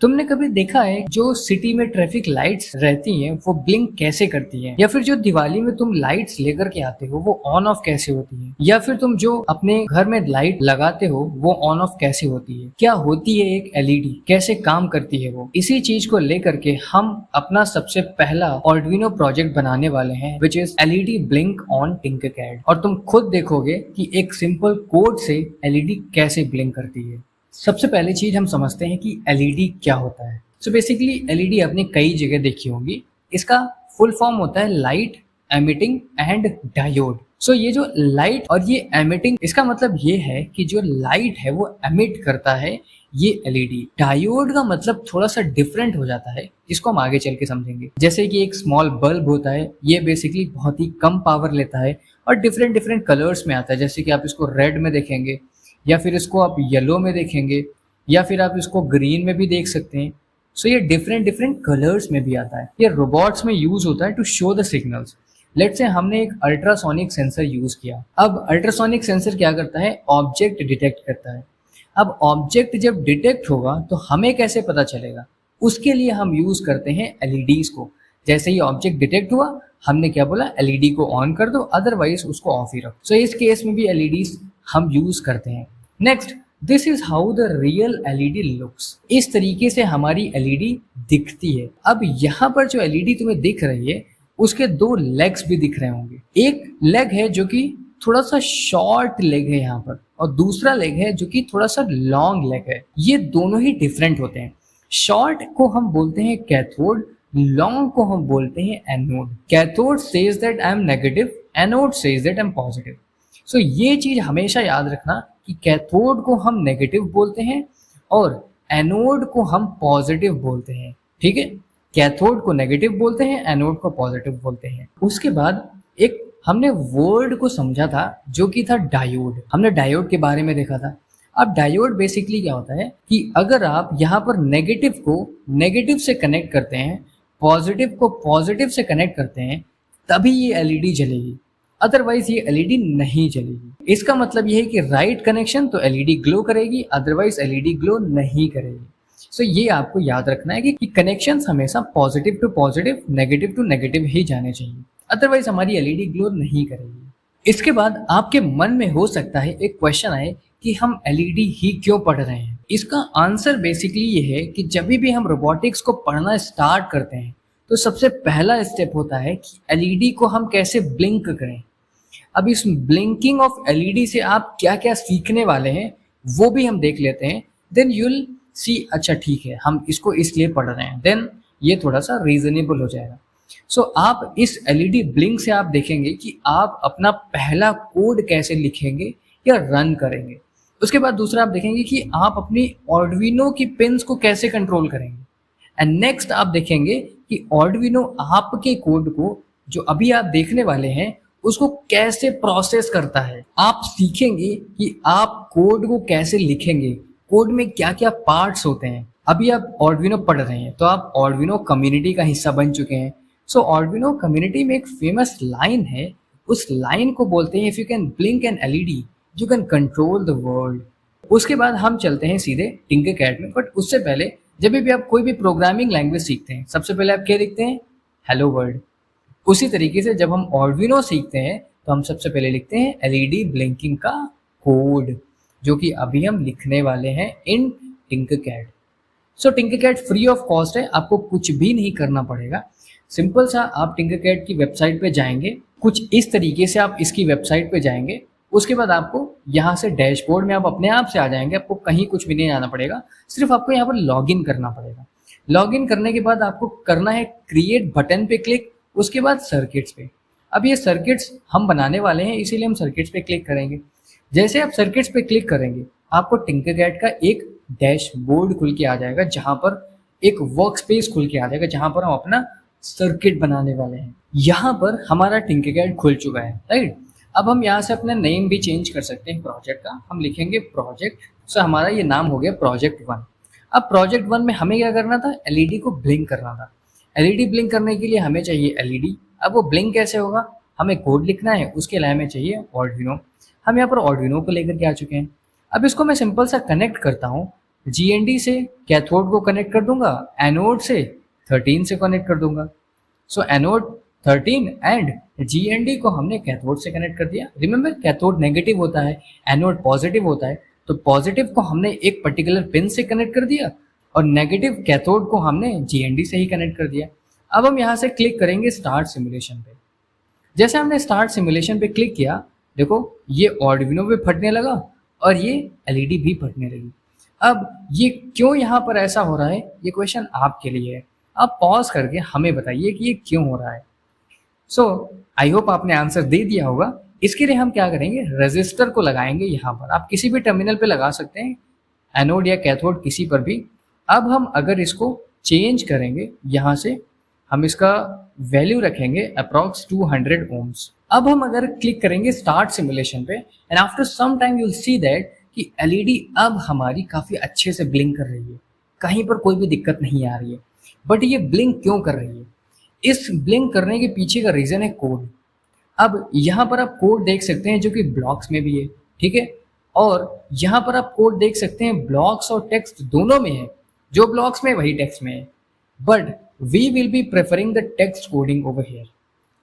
तुमने कभी देखा है जो सिटी में ट्रैफिक लाइट्स रहती हैं वो ब्लिंक कैसे करती हैं, या फिर जो दिवाली में तुम लाइट्स लेकर के आते हो वो ऑन ऑफ कैसे होती हैं, या फिर तुम जो अपने घर में लाइट लगाते हो वो ऑन ऑफ कैसे होती है, क्या होती है एक एलईडी, कैसे काम करती है वो। इसी चीज को लेकर के हम अपना सबसे पहला आर्डुइनो प्रोजेक्ट बनाने वाले हैं which is LED blink on Tinkercad. और तुम खुद देखोगे कि एक सिंपल कोड से एलईडी कैसे ब्लिंक करती है। सबसे पहली चीज हम समझते हैं कि एलईडी क्या होता है। सो बेसिकली एलईडी आपने कई जगह देखी होंगी। इसका फुल फॉर्म होता है लाइट एमिटिंग एंड डायोड। सो ये जो लाइट और ये एमिटिंग, इसका मतलब ये है कि जो लाइट है वो एमिट करता है ये एलईडी। डायोड का मतलब थोड़ा सा डिफरेंट हो जाता है, इसको हम आगे चल के समझेंगे। जैसे कि एक स्मॉल बल्ब होता है, ये बेसिकली बहुत ही कम पावर लेता है और डिफरेंट डिफरेंट कलर्स में आता है। जैसे कि आप इसको रेड में देखेंगे, या फिर इसको आप येलो में देखेंगे, या फिर आप इसको ग्रीन में भी देख सकते हैं। सो ये डिफरेंट डिफरेंट कलर्स में भी आता है। ये रोबोट्स में यूज होता है to show the signals. Let's say हमने एक अल्ट्रासोनिक सेंसर यूज किया। अब अल्ट्रासोनिक सेंसर क्या करता है, ऑब्जेक्ट डिटेक्ट करता है। अब ऑब्जेक्ट जब डिटेक्ट होगा तो हमें कैसे पता चलेगा, उसके लिए हम यूज करते हैं एलईडीज को। जैसे ही ऑब्जेक्ट डिटेक्ट हुआ, हमने क्या बोला, एलईडी को ऑन कर दो, अदरवाइज उसको ऑफ ही रखो। सो इस केस में भी एलईडीज हम यूज करते हैं। Next, this is how the real LED looks. इस तरीके से हमारी एलईडी दिखती है। अब यहाँ पर जो एलईडी तुम्हें दिख रही है उसके दो लेग्स भी दिख रहे होंगे। एक लेग है जो कि थोड़ा सा शॉर्ट लेग है यहाँ पर, और दूसरा लेग है जो कि थोड़ा सा लॉन्ग लेग है। ये दोनों ही डिफरेंट होते हैं। शॉर्ट को हम बोलते हैं कैथोड, लॉन्ग को हम बोलते हैं anode. Cathode says that I am negative, anode says that I am positive. So ये चीज हमेशा याद रखना कि कैथोड को हम नेगेटिव बोलते हैं और एनोड को हम पॉजिटिव बोलते हैं। ठीक है, कैथोड को नेगेटिव बोलते हैं, एनोड को पॉजिटिव बोलते हैं। उसके बाद एक हमने वर्ड को समझा था जो कि था डायोड। हमने डायोड के बारे में देखा था। अब डायोड बेसिकली क्या होता है कि अगर आप यहाँ पर नेगेटिव को नेगेटिव से कनेक्ट करते हैं, पॉजिटिव को पॉजिटिव से कनेक्ट करते हैं, तभी ये एलईडी जलेगी, अदरवाइज ये एलईडी नहीं जलेगी। इसका मतलब ये है कि राइट कनेक्शन तो एलईडी ग्लो करेगी, अदरवाइज एलईडी ग्लो नहीं करेगी। सो ये आपको याद रखना है कि कनेक्शंस हमेशा positive to positive, negative to negative ही जाने चाहिए, अदरवाइज हमारी एलईडी ग्लो नहीं करेगी। इसके बाद आपके मन में हो सकता है एक क्वेश्चन आए कि हम एलईडी ही क्यों पढ़ रहे हैं। इसका आंसर बेसिकली ये है कि जब भी हम रोबोटिक्स को पढ़ना स्टार्ट करते हैं तो सबसे पहला स्टेप होता है कि एलईडी को हम कैसे ब्लिंक करें। अब इस ब्लिंकिंग ऑफ एलईडी से आप क्या क्या सीखने वाले हैं वो भी हम देख लेते हैं। देन यूल सी, अच्छा ठीक है हम इसको इसलिए पढ़ रहे हैं, देन ये थोड़ा सा रीजनेबल हो जाएगा। सो आप इस एलईडी ब्लिंक से आप देखेंगे कि आप अपना पहला कोड कैसे लिखेंगे या रन करेंगे। उसके बाद दूसरा आप देखेंगे कि आप अपनी आर्डुइनो की पिन्स को कैसे कंट्रोल करेंगे। एंड नेक्स्ट आप देखेंगे कि आर्डुइनो आपके कोड को जो अभी आप देखने वाले हैं उसको कैसे प्रोसेस करता है। आप सीखेंगे कि आप कोड को कैसे लिखेंगे, कोड में क्या क्या पार्ट्स होते हैं। अभी आप आर्डुइनो पढ़ रहे हैं तो आप आर्डुइनो कम्युनिटी का हिस्सा बन चुके हैं। सो आर्डुइनो कम्युनिटी में एक फेमस लाइन है, उस लाइन को बोलते हैं if you can blink an LED you can control the world. उसके बाद हम चलते हैं सीधे टिंकरकैड में, बट उससे पहले जब भी आप कोई भी प्रोग्रामिंग लैंग्वेज सीखते हैं सबसे पहले आप क्या लिखते हैं, हेलो वर्ल्ड। उसी तरीके से जब हम आर्डुइनो सीखते हैं तो हम सबसे पहले लिखते हैं एलईडी ब्लिंकिंग का कोड, जो कि अभी हम लिखने वाले हैं इन टिंकरकैड। सो टिंकरकैड फ्री ऑफ कॉस्ट है, आपको कुछ भी नहीं करना पड़ेगा। सिंपल सा आप टिंकरकैड की वेबसाइट पे जाएंगे, कुछ इस तरीके से आप इसकी वेबसाइट पे जाएंगे। उसके बाद आपको यहाँ से डैशबोर्ड में आप अपने आप से आ जाएंगे, आपको कहीं कुछ भी नहीं आना पड़ेगा, सिर्फ आपको यहाँ पर लॉगिन करना पड़ेगा। लॉगिन करने के बाद आपको करना है क्रिएट बटन पे क्लिक, उसके बाद सर्किट्स पे। अब ये सर्किट्स हम बनाने वाले हैं इसीलिए हम सर्किट्स पे क्लिक करेंगे। जैसे आप सर्किट्स पे क्लिक करेंगे आपको टिंकरकैड का एक डैशबोर्ड खुल के आ जाएगा, जहां पर एक वर्क स्पेस खुल के आ जाएगा जहां पर हम अपना सर्किट बनाने वाले हैं। यहाँ पर हमारा टिंकरकैड खुल चुका है, राइट। अब हम यहाँ से अपना नेम भी चेंज कर सकते हैं प्रोजेक्ट का। हम लिखेंगे प्रोजेक्ट, सो हमारा ये नाम हो गया प्रोजेक्ट 1। अब प्रोजेक्ट 1 में हमें क्या करना था, एलईडी को ब्लिंक करना था। एलईडी ब्लिंक करने के लिए हमें चाहिए एलईडी। अब वो ब्लिंक कैसे होगा, हमें कोड लिखना है, उसके लिए हमें चाहिए आर्डुइनो। हम यहाँ पर आर्डुइनो को लेकर के आ चुके हैं। अब इसको मैं सिंपल सा कनेक्ट करता हूँ GND से कैथोड को कनेक्ट कर दूंगा, एनोड से 13 से कनेक्ट कर दूंगा। सो एनोड 13 एंड GND को हमने कैथोड से कनेक्ट कर दिया। रिमेंबर कैथोड नेगेटिव होता है, एनोड पॉजिटिव होता है, तो पॉजिटिव को हमने एक पर्टिकुलर पिन से कनेक्ट कर दिया और नेगेटिव कैथोड को हमने GND से ही कनेक्ट कर दिया। अब हम यहाँ से क्लिक करेंगे स्टार्ट सिमुलेशन पे। जैसे हमने स्टार्ट सिमुलेशन पे क्लिक किया, देखो ये आर्डिनो पे फटने लगा और ये LED भी फटने लगी। अब ये क्यों यहाँ पर ऐसा हो रहा है, ये क्वेश्चन आपके लिए है। आप पॉज करके हमें बताइए कि ये क्यों हो रहा है। सो आई होप आपने आंसर दे दिया होगा। इसके लिए हम क्या करेंगे, रेजिस्टर को लगाएंगे यहाँ पर। आप किसी भी टर्मिनल पे लगा सकते हैं, एनोड या कैथोड किसी पर भी। अब हम अगर इसको चेंज करेंगे, यहाँ से हम इसका वैल्यू रखेंगे अप्रॉक्स 200 ohms। अब हम अगर क्लिक करेंगे स्टार्ट सिमुलेशन पे and after some time you will see that कि LED अब हमारी काफ़ी अच्छे से ब्लिंक कर रही है, कहीं पर कोई भी दिक्कत नहीं आ रही है। बट ये ब्लिंक क्यों कर रही है, इस ब्लिंक करने के पीछे का रीज़न है कोड। अब यहाँ पर आप कोड देख सकते हैं जो कि ब्लॉक्स में भी है, ठीक है, और यहाँ पर आप कोड देख सकते हैं ब्लॉक्स और टेक्स्ट दोनों में है। जो ब्लॉक्स में वही टेक्स्ट में है, but we will be preferring the text coding over here.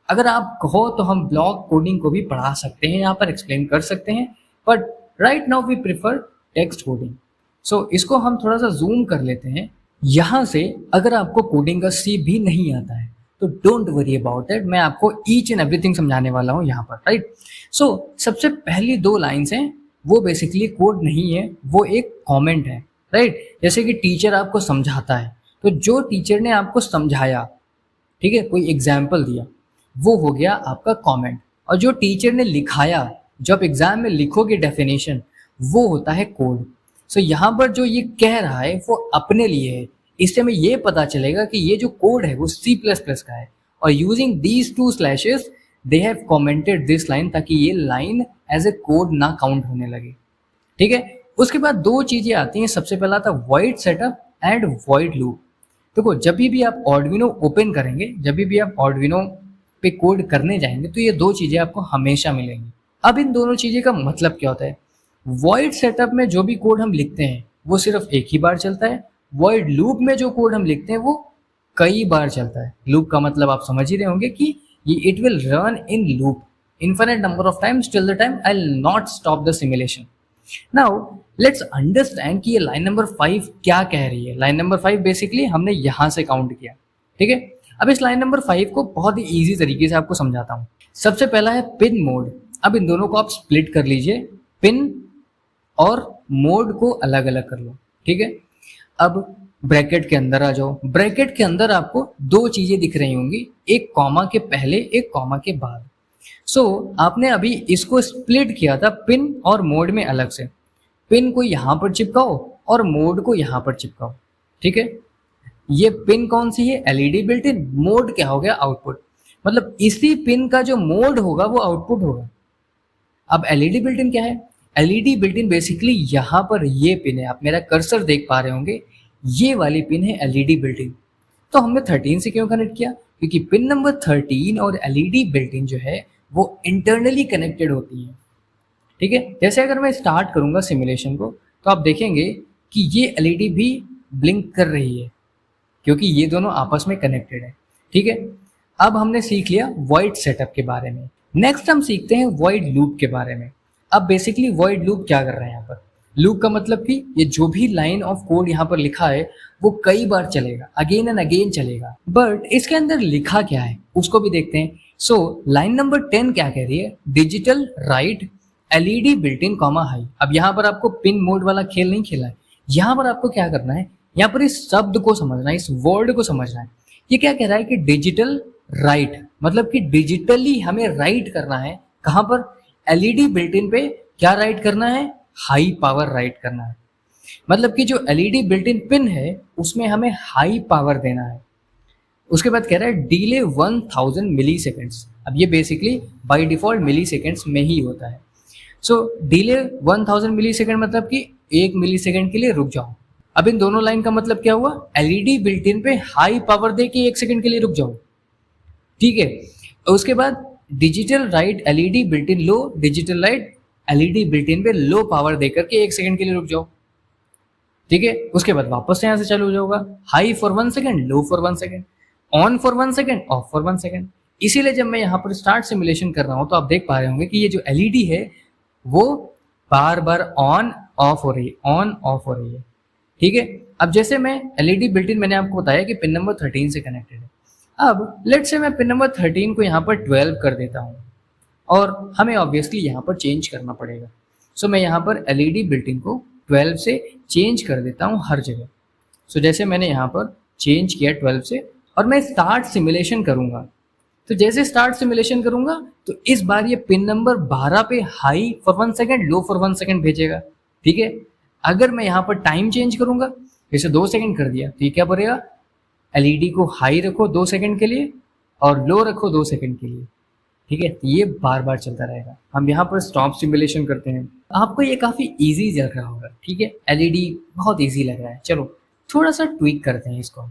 अगर आप कहो तो हम ब्लॉक कोडिंग को भी पढ़ा सकते हैं, यहाँ पर एक्सप्लेन कर सकते हैं, but right now we prefer text coding. So इसको हम थोड़ा सा जूम कर लेते हैं। यहाँ से अगर आपको कोडिंग का सी भी नहीं आता है तो डोंट वरी अबाउट दैट, मैं आपको ईच एंड एवरीथिंग समझाने वाला हूँ यहाँ पर, राइट। सो सबसे पहली 2 लाइन्स हैं वो बेसिकली कोड नहीं है, वो एक कमेंट है, राइट। जैसे कि टीचर आपको समझाता है, तो जो टीचर ने आपको समझाया, ठीक है, कोई एग्जाम्पल दिया, वो हो गया आपका कमेंट। और जो टीचर ने लिखाया, जब एग्जाम में लिखोगे डेफिनेशन, वो होता है कोड। सो यहाँ पर जो ये कह रहा है वो अपने लिए है, इससे हमें ये पता चलेगा कि ये जो कोड है वो C++ का है। और using these 2 slashes they have commented this line, ताकि ये लाइन एज ए कोड ना काउंट होने लगे, ठीक है। उसके बाद 2 चीजें आती हैं। सबसे पहला था void setup and void loop. देखो जब भी आप आर्डिनो ओपन करेंगे, जब भी आप आर्डिनो पे कोड करने जाएंगे, तो ये 2 चीजें आपको हमेशा मिलेंगी। अब इन दोनों चीजें का मतलब क्या होता है, वॉइड सेटअप में जो भी कोड हम लिखते हैं वो सिर्फ एक ही बार चलता है। वॉइड लूप में जो कोड हम लिखते हैं वो कई बार चलता है। लूप का मतलब आप समझ ही रहे होंगे कि ये it will run in loop infinite number of times till the time I'll not stop the simulation. Now let's understand कि ये लाइन नंबर 5 क्या कह रही है। लाइन नंबर 5 बेसिकली हमने यहाँ से काउंट किया, ठीक है। अब इस लाइन नंबर 5 को बहुत ही इजी तरीके से आपको समझाता हूँ। सबसे पहला है पिन मोड। अब इन दोनों को आप स्प्लिट कर लीजिए, पिन और मोड को अलग अलग कर लो, ठीक है। अब ब्रैकेट के अंदर आ जाओ। ब्रैकेट के अंदर आपको 2 चीजें दिख रही होंगी, एक कॉमा के पहले, एक कॉमा के बाद। आपने अभी इसको स्प्लिट किया था पिन और मोड में अलग से। पिन को यहाँ पर चिपकाओ और मोड को यहाँ पर चिपकाओ, ठीक है। ये पिन कौन सी है, LED बिल्ट इन। मोड क्या हो गया, आउटपुट। मतलब इसी पिन का जो मोड होगा वो आउटपुट होगा। अब LED बिल्ट इन क्या है, LED बिल्ट इन बेसिकली यहाँ पर ये पिन है, आप मेरा कर्सर देख पा रहे होंगे, ये वाली पिन है LED बिल्ट इन। तो हमने 13 से क्यों कनेक्ट किया, क्योंकि पिन नंबर 13 और LED बिल्ट इन जो है वो इंटरनली कनेक्टेड होती है, ठीक है। जैसे अगर मैं स्टार्ट करूंगा सिमुलेशन को, तो आप देखेंगे कि ये LED भी ब्लिंक कर रही है, क्योंकि ये दोनों आपस में कनेक्टेड है, ठीक है। अब हमने सीख लिया वॉइड सेटअप के बारे में। नेक्स्ट हम सीखते हैं वॉइड लूप के बारे में। अब बेसिकली वॉइड लूप क्या कर रहे हैं यहाँ पर, लूप का मतलब कि ये जो भी लाइन ऑफ कोड यहाँ पर लिखा है वो कई बार चलेगा, अगेन एंड अगेन चलेगा। बट इसके अंदर लिखा क्या है उसको भी देखते हैं। लाइन नंबर 10 क्या कह रही है, digital right LED built in comma high. अब यहाँ पर आपको पिन मोड वाला खेल नहीं खेला है, यहाँ पर आपको क्या करना है, यहाँ पर इस शब्द को समझना है, इस वर्ड को समझना है। ये क्या कह रहा है कि डिजिटल राइट, मतलब कि डिजिटली हमें राइट करना है। कहाँ पर, LED बिल्ट इन पे क्या राइट करना है, हाई पावर राइट करना है। मतलब कि जो LED बिल्ट इन पिन है उसमें हमें हाई पावर देना है। उसके बाद कह रहा है डिले 1000 मिली सेकेंड्स। अब ये basically by default milliseconds में ही होता है। डिले 1000 मिली सेकेंड मतलब कि 1 मिली सेकेंड के लिए रुक जाओ। अब इन दोनों लाइन का मतलब क्या हुआ, LED बिल्ट इन पे हाई पावर दे के 1 सेकेंड के लिए रुक जाओ, ठीक है। उसके बाद digital right LED built in low, digital right LED built in पे लो पावर देकर के 1 सेकेंड के लिए रुक जाओ। ठीक है, उसके बाद वापस से यहाँ से चालू हो जाऊंगा, high for 1 second, low for 1 second, on for 1 second, of for 1 second. इसीलिए जब मैं यहाँ पर स्टार्ट सिमुलेशन कर रहा हूँ तो आप देख पा रहे होंगे कि ये जो एलईडी है वो बार बार ऑन ऑफ हो रही है, ऑन ऑफ हो रही है। ठीक है, अब जैसे मैं एलईडी बिल्ट इन, मैंने आपको बताया कि पिन नंबर 13 से कनेक्टेड है। अब लेट से मैं पिन नंबर 13 को यहाँ पर 12 कर देता हूँ और हमें ऑब्वियसली यहाँ पर चेंज करना पड़ेगा। सो मैं यहाँ पर एलईडी बिल्ट इन को 12 से चेंज कर देता हूँ हर जगह। सो जैसे मैंने यहाँ पर चेंज किया 12 से, और मैं स्टार्ट सिमुलेशन करूँगा। तो जैसे स्टार्ट सिमुलेशन करूँगा तो इस बार ये पिन नंबर 12 पे high for 1 second, low for 1 second भेजेगा। ठीक है, अगर मैं यहाँ पर टाइम चेंज करूँगा, जैसे 2 सेकेंड कर दिया, तो ये क्या बोलेगा, एलईडी को हाई रखो 2 सेकेंड के लिए और लो रखो 2 सेकेंड के लिए। ठीक है, तो ये बार बार चलता रहेगा। हम यहाँ पर स्टॉप सिमुलेशन करते हैं। आपको ये काफ़ी इजी लग रहा होगा, ठीक है, एलईडी बहुत इजी लग रहा है। चलो थोड़ा सा ट्विक करते हैं इसको।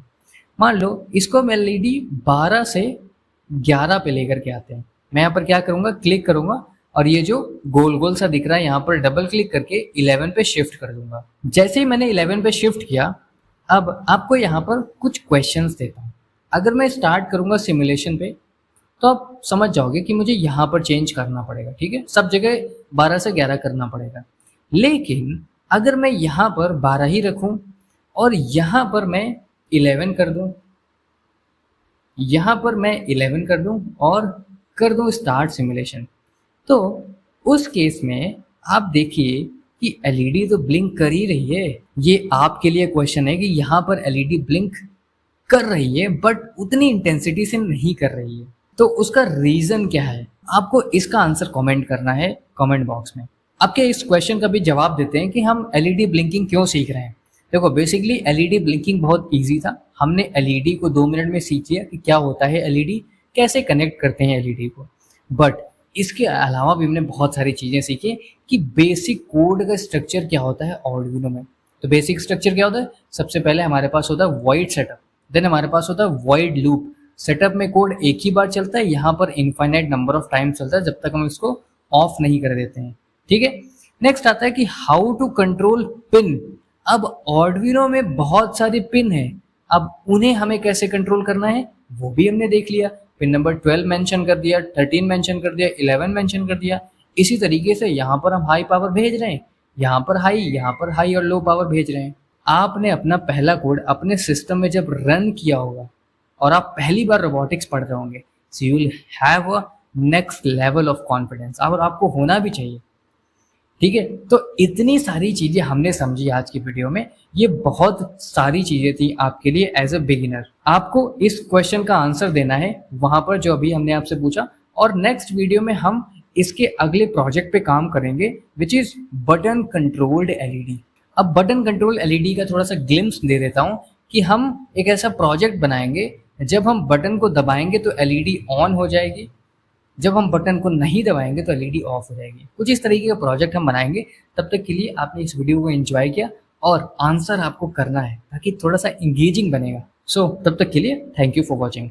मान लो इसको हम एलईडी 12 से 11 पे लेकर के आते हैं। मैं यहाँ पर क्या करूँगा, क्लिक करूँगा और ये जो गोल गोल सा दिख रहा है यहाँ पर डबल क्लिक करके 11 पे शिफ्ट कर दूंगा। जैसे ही मैंने 11 पे शिफ्ट किया, अब आपको यहाँ पर कुछ क्वेश्चंस देता हूँ। अगर मैं स्टार्ट करूँगा सिमुलेशन पे तो आप समझ जाओगे कि मुझे यहाँ पर चेंज करना पड़ेगा। ठीक है, सब जगह 12 से 11 करना पड़ेगा। लेकिन अगर मैं यहाँ पर 12 ही रखूँ और यहाँ पर मैं 11 कर दूँ, यहाँ पर मैं 11 कर दूँ और कर दूँ स्टार्ट सिमुलेशन, तो उस केस में आप देखिए कि एलईडी तो ब्लिंक कर ही रही है। ये आपके लिए क्वेश्चन है कि यहाँ पर एलईडी ब्लिंक कर रही है बट उतनी इंटेंसिटी से नहीं कर रही है, तो उसका रीजन क्या है? आपको इसका आंसर कमेंट करना है कमेंट बॉक्स में। आपके इस क्वेश्चन का भी जवाब देते हैं कि हम एलईडी ब्लिंकिंग क्यों सीख रहे हैं। देखो बेसिकली एलईडी ब्लिंकिंग बहुत इजी था। हमने एलईडी को 2 मिनट में सीख लिया कि क्या होता है एलईडी, कैसे कनेक्ट करते हैं एलईडी को। बट इसके अलावा भी हमने बहुत सारी चीज़ें सीखी कि बेसिक कोड का स्ट्रक्चर क्या होता है आर्डुइनो में। तो बेसिक स्ट्रक्चर क्या होता है, सबसे पहले हमारे पास होता है वॉइड सेटअप, देन हमारे पास होता है वॉइड लूप। सेटअप में कोड एक ही बार चलता है, यहाँ पर इनफाइनाइट नंबर ऑफ टाइम चलता है जब तक हम इसको ऑफ नहीं कर देते हैं। ठीक है, नेक्स्ट आता है कि हाउ टू कंट्रोल पिन। अब आर्डुइनो में बहुत सारे पिन है, अब उन्हें हमें कैसे कंट्रोल करना है वो भी हमने देख लिया। पिन नंबर 12 मेंशन कर दिया, 13 मेंशन कर दिया, 11 मेंशन कर दिया। इसी तरीके से यहाँ पर हम हाई पावर भेज रहे हैं, यहाँ पर हाई और लो पावर भेज रहे हैं। आपने अपना पहला कोड अपने सिस्टम में जब रन किया होगा और आप पहली बार रोबोटिक्स पढ़ रहे होंगे, so you will have a next level of confidence, और आपको होना भी चाहिए। ठीक है, तो इतनी सारी चीज़ें हमने समझी आज की वीडियो में। ये बहुत सारी चीज़ें थी आपके लिए एज अ बिगिनर। आपको इस क्वेश्चन का आंसर देना है वहाँ पर जो अभी हमने आपसे पूछा, और नेक्स्ट वीडियो में हम इसके अगले प्रोजेक्ट पे काम करेंगे which is button controlled LED. अब बटन कंट्रोल एलईडी का थोड़ा सा ग्लिम्स दे देता हूँ कि हम एक ऐसा प्रोजेक्ट बनाएंगे जब हम बटन को दबाएंगे तो एलईडी ऑन हो जाएगी, जब हम बटन को नहीं दबाएंगे तो एलईडी ऑफ हो जाएगी। कुछ इस तरीके का प्रोजेक्ट हम बनाएंगे। तब तक के लिए आपने इस वीडियो को एंजॉय किया और आंसर आपको करना है ताकि थोड़ा सा इंगेजिंग बनेगा। सो तब तक के लिए थैंक यू फॉर वॉचिंग।